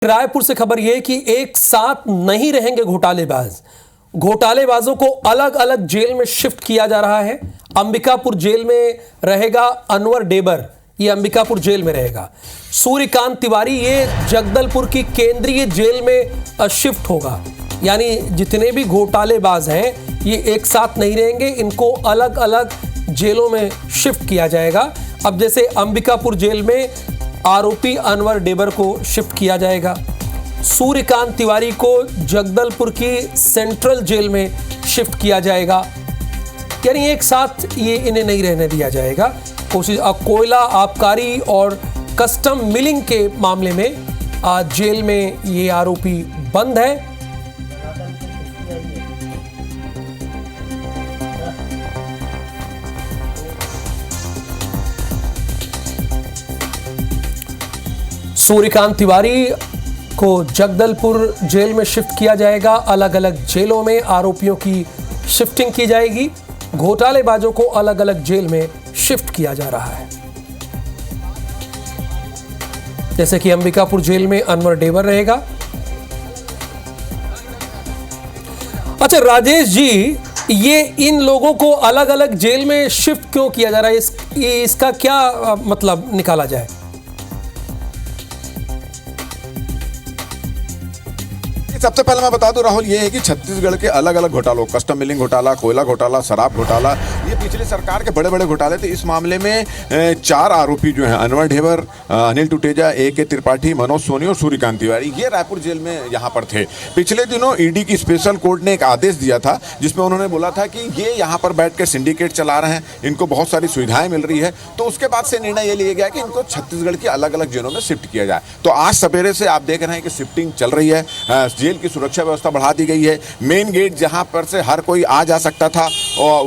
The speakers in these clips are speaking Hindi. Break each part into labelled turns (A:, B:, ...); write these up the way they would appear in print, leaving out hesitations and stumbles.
A: रायपुर से खबर यह कि एक साथ नहीं रहेंगे घोटालेबाज। घोटालेबाजों को अलग अलग जेल में शिफ्ट किया जा रहा है। अंबिकापुर जेल में रहेगा अनवर डेबर, ये अंबिकापुर जेल में रहेगा। सूर्यकांत तिवारी ये जगदलपुर की केंद्रीय जेल में शिफ्ट होगा। यानी जितने भी घोटालेबाज हैं ये एक साथ नहीं रहेंगे, इनको अलग अलग जेलों में शिफ्ट किया जाएगा। अब जैसे अंबिकापुर जेल में आरोपी अनवर डेबर को शिफ्ट किया जाएगा, सूर्यकांत तिवारी को जगदलपुर की सेंट्रल जेल में शिफ्ट किया जाएगा। यानी एक साथ ये इन्हें नहीं रहने दिया जाएगा। कोशिश कोयला आबकारी और कस्टम मिलिंग के मामले में जेल में ये आरोपी बंद है। सूर्यकांत तिवारी को जगदलपुर जेल में शिफ्ट किया जाएगा। अलग अलग जेलों में आरोपियों की शिफ्टिंग की जाएगी। घोटालेबाजों को अलग अलग जेल में शिफ्ट किया जा रहा है। जैसे कि अंबिकापुर जेल में अनवर डेबर रहेगा। अच्छा राजेश जी, ये इन लोगों को अलग अलग जेल में शिफ्ट क्यों किया जा रहा है? इसका क्या मतलब निकाला जाए?
B: सबसे पहले मैं बता दूं राहुल, ये है कि छत्तीसगढ़ के अलग अलग घोटालों, कस्टम मिलिंग घोटाला, कोयला घोटाला, शराब घोटाला, ये पिछली सरकार के बड़े बड़े घोटाले थे। इस मामले में 4 आरोपी जो हैं, अनवर डेबर, अनिल टुटेजा, AK त्रिपाठी, मनोज सोनी और सूर्यकांत तिवारी, ये रायपुर जेल में यहाँ पर थे। पिछले दिनों ईडी की स्पेशल कोर्ट ने एक आदेश दिया था जिसमें उन्होंने बोला था कि ये यहाँ पर बैठ कर सिंडिकेट चला रहे हैं, इनको बहुत सारी सुविधाएं मिल रही है। तो उसके बाद से निर्णय ये लिया गया कि इनको छत्तीसगढ़ की अलग अलग जेलों में शिफ्ट किया जाए। तो आज सवेरे से आप देख रहे हैं कि शिफ्टिंग चल रही है। जेल की सुरक्षा व्यवस्था बढ़ा दी गई है। मेन गेट जहां पर से हर कोई आ जा सकता था और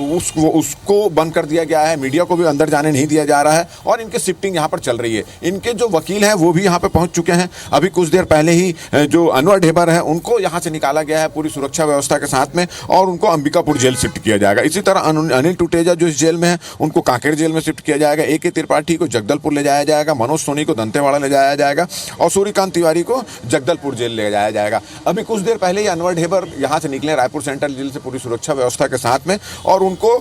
B: उसको बंद कर दिया गया है। मीडिया को भी अंदर जाने नहीं दिया जा रहा है और इनकी शिफ्टिंग यहां पर चल रही है। इनके जो वकील हैं वो भी यहां पर पहुंच चुके हैं। अभी कुछ देर पहले ही जो अनवर डेबर है उनको यहां से निकाला गया है पूरी सुरक्षा व्यवस्था के साथ में और उनको अंबिकापुर जेल शिफ्ट किया जाएगा। इसी तरह अनिल टुटेजा जो इस जेल में है उनको कांकेर जेल में शिफ्ट किया जाएगा। AK त्रिपाठी को जगदलपुर ले जाया जाएगा, मनोज सोनी को दंतेवाड़ा ले जाया जाएगा और सूर्यकांत तिवारी को जगदलपुर जेल ले जाया जाएगा। अभी कुछ देर पहले ही अनवर डेबर यहां से निकले रायपुर सेंट्रल जेल से पूरी सुरक्षा व्यवस्था के साथ में और उनको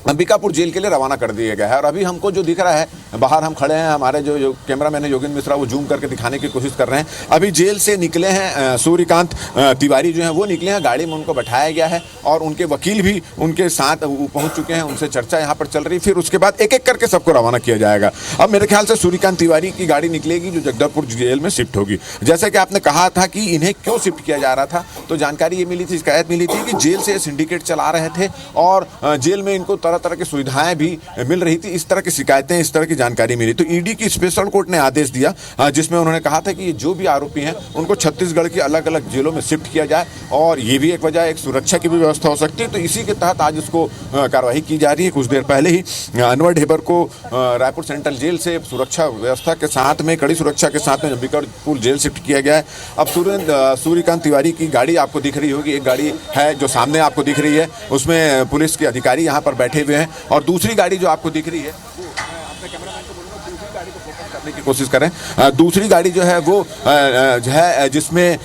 B: अंबिकापुर जेल के लिए रवाना कर दिया गया है। और अभी हमको जो दिख रहा है, बाहर हम खड़े हैं, हमारे जो कैमरामैन है योगेंद्र मिश्रा वो जूम करके दिखाने की कोशिश कर रहे हैं। अभी जेल से निकले हैं सूर्यकांत तिवारी जो हैं वो निकले हैं, गाड़ी में उनको बैठाया गया है और उनके वकील भी उनके साथ पहुंच चुके हैं, उनसे चर्चा यहाँ पर चल रही। फिर उसके बाद एक एक करके सबको रवाना किया जाएगा। अब मेरे ख्याल से सूर्यकांत तिवारी की गाड़ी निकलेगी जो जगदलपुर जेल में शिफ्ट होगी। जैसे कि आपने कहा था कि इन्हें क्यों शिफ्ट किया जा रहा था, तो जानकारी ये मिली थी, शिकायत मिली थी कि जेल से सिंडिकेट चला रहे थे और जेल में इनको तरह तरह की सुविधाएं भी मिल रही थी। इस तरह की शिकायतें, इस तरह की जानकारी मिली तो ईडी की स्पेशल कोर्ट ने आदेश दिया जिसमें उन्होंने कहा था कि ये जो भी आरोपी हैं उनको छत्तीसगढ़ की अलग अलग जेलों में शिफ्ट किया जाए और ये भी एक वजह, एक सुरक्षा की भी व्यवस्था हो सकती है। तो इसी के तहत आज इसको कार्रवाई की जा रही है। कुछ देर पहले ही अनवर डेबर को रायपुर सेंट्रल जेल से सुरक्षा व्यवस्था के साथ में, कड़ी सुरक्षा के साथ में अंबिकापुर जेल शिफ्ट किया गया है। अब सूर्यकांत तिवारी की गाड़ी आपको दिख रही होगी, एक गाड़ी है जो सामने आपको दिख रही है, उसमें पुलिस के अधिकारी यहाँ पर बैठे हुए हैं और दूसरी गाड़ी जो आपको दिख रही है वो अपने कैमरामैन को बोलूंगा दूसरी गाड़ी को फोकस करने की कोशिश करें। दूसरी गाड़ी जो है वो जो है जिसमें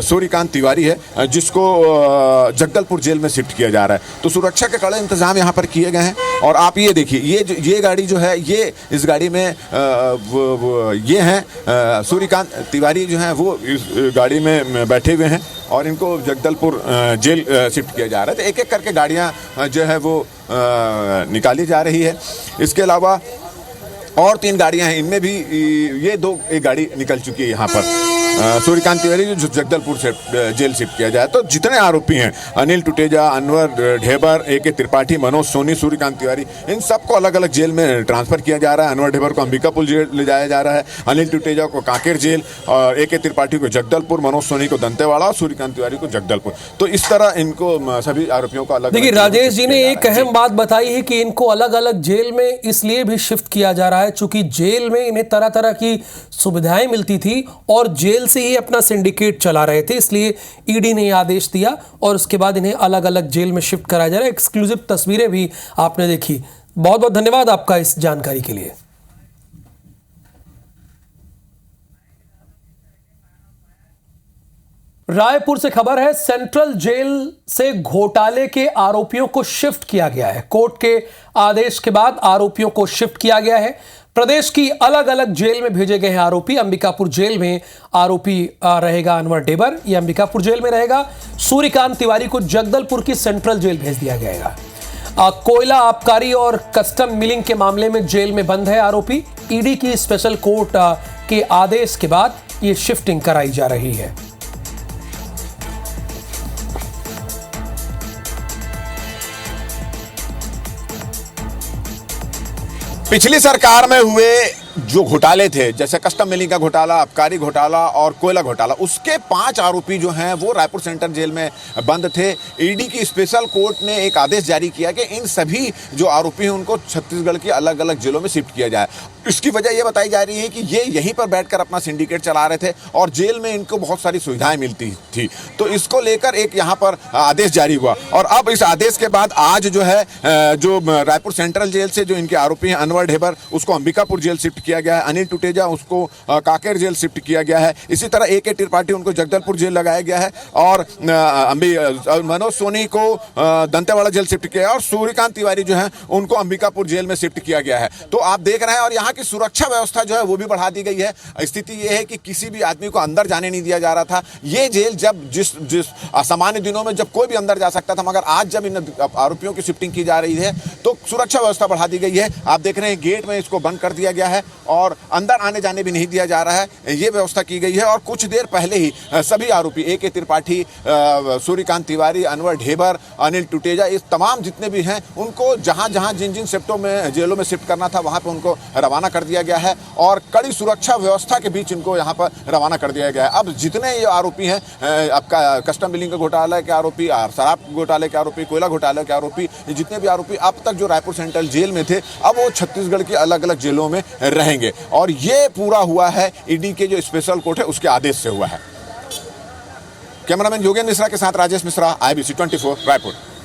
B: सूर्यकांत तिवारी है जिसको जगदलपुर जेल में शिफ्ट किया जा रहा है। तो सुरक्षा के कड़े इंतजाम यहाँ पर किए गए हैं और आप ये देखिए, ये गाड़ी जो है, ये इस गाड़ी में ये हैं सूर्यकांत तिवारी जो हैं वो इस गाड़ी में बैठे हुए हैं और इनको जगदलपुर जेल शिफ्ट किया जा रहा है। तो एक एक करके गाड़ियाँ जो है वो निकाली जा रही है। इसके अलावा और 3 गाड़ियां हैं, इनमें भी ये एक गाड़ी निकल चुकी है यहाँ पर। सूर्यकांत तिवारी जो जगदलपुर से जेल शिफ्ट किया जाए। तो जितने आरोपी हैं, अनिल टुटेजा, अनवर डेबर, AK त्रिपाठी, मनोज सोनी, सूर्यकांत तिवारी, इन सबको अलग अलग जेल में ट्रांसफर किया जा रहा है। अनवर डेबर को अंबिकापुर जेल ले जाया जा रहा है, अनिल टुटेजा को कांकेर जेल और AK त्रिपाठी को जगदलपुर, मनोज सोनी को दंतेवाड़ा और सूर्यकांत तिवारी को जगदलपुर। तो इस तरह इनको सभी आरोपियों को अलग।
A: देखिए राजेश जी ने एक अहम बात बताई है कि इनको अलग अलग जेल में इसलिए भी शिफ्ट किया जा रहा है चूंकि जेल में इन्हें तरह तरह की सुविधाएं मिलती थी और जेल से ही अपना सिंडिकेट चला रहे थे, इसलिए ईडी ने आदेश दिया और उसके बाद इन्हें अलग अलग जेल में शिफ्ट कराया जा रहा है। एक्सक्लूसिव तस्वीरें भी आपने देखी। बहुत बहुत धन्यवाद आपका इस जानकारी के लिए। रायपुर से खबर है, सेंट्रल जेल से घोटाले के आरोपियों को शिफ्ट किया गया है। कोर्ट के आदेश के बाद आरोपियों को शिफ्ट किया गया है। प्रदेश की अलग अलग जेल में भेजे गए हैं आरोपी। अंबिकापुर जेल में आरोपी रहेगा अनवर डेबर, ये अंबिकापुर जेल में रहेगा। सूर्यकांत तिवारी को जगदलपुर की सेंट्रल जेल भेज दिया जाएगा। कोयला आबकारी और कस्टम मिलिंग के मामले में जेल में बंद है आरोपी। ईडी की स्पेशल कोर्ट के आदेश के बाद ये शिफ्टिंग कराई जा रही है।
B: पिछली सरकार में हुए जो घोटाले थे, जैसे कस्टम मिलिंग का घोटाला, आबकारी घोटाला और कोयला घोटाला, उसके 5 आरोपी जो हैं वो रायपुर सेंट्रल जेल में बंद थे। ईडी की स्पेशल कोर्ट ने एक आदेश जारी किया कि इन सभी जो आरोपी हैं उनको छत्तीसगढ़ की अलग अलग जेलों में शिफ्ट किया जाए। इसकी वजह ये बताई जा रही है कि ये यहीं पर बैठकर अपना सिंडिकेट चला रहे थे और जेल में इनको बहुत सारी सुविधाएं मिलती थी। तो इसको लेकर एक यहाँ पर आदेश जारी हुआ और अब इस आदेश के बाद आज जो है जो रायपुर सेंट्रल जेल से जो इनके आरोपी हैं अनवर ढेबर, उसको अंबिकापुर जेल शिफ्ट किया गया है। अनिल टुटेजा उसको कांकेर जेल शिफ्ट किया गया है। इसी तरह AK त्रिपाठी उनको जगदलपुर जेल लगाया गया है और मनोज सोनी को दंतेवाड़ा जेल शिफ्ट किया है और सूर्यकांत तिवारी जो है उनको अंबिकापुर जेल में शिफ्ट किया गया है। तो आप देख रहे हैं और यहाँ की सुरक्षा व्यवस्था जो है वो भी बढ़ा दी गई है। स्थिति ये है कि किसी भी आदमी को अंदर जाने नहीं दिया जा रहा था। ये जेल जब जिस सामान्य दिनों में जब कोई भी अंदर जा सकता था, मगर आज जब इन आरोपियों की शिफ्टिंग की जा रही है तो सुरक्षा व्यवस्था बढ़ा दी गई है। आप देख रहे हैं गेट में इसको बंद कर दिया गया है और अंदर आने जाने भी नहीं दिया जा रहा है, ये व्यवस्था की गई है। और कुछ देर पहले ही सभी आरोपी AK त्रिपाठी, सूर्यकांत तिवारी, अनवर ढेबर, अनिल टुटेजा, इस तमाम जितने भी हैं उनको जहां जहां जिन जिन शिफ्टों में जेलों में शिफ्ट करना था वहां पे उनको रवाना कर दिया गया है और कड़ी सुरक्षा व्यवस्था के बीच इनको यहां पर रवाना कर दिया गया है। अब जितने ये आरोपी हैं, आपका कस्टम बिलिंग के घोटाले के आरोपी, शराब घोटाले के आरोपी, कोयला घोटाले के आरोपी, जितने भी आरोपी अब तक जो रायपुर सेंट्रल जेल में थे, अब वो छत्तीसगढ़ की अलग अलग जेलों में रहेंगे और ये पूरा हुआ है ईडी के जो स्पेशल कोर्ट है उसके आदेश से हुआ है। कैमरामैन योगेंद्र मिश्रा के साथ राजेश मिश्रा, IBC 24 रायपुर।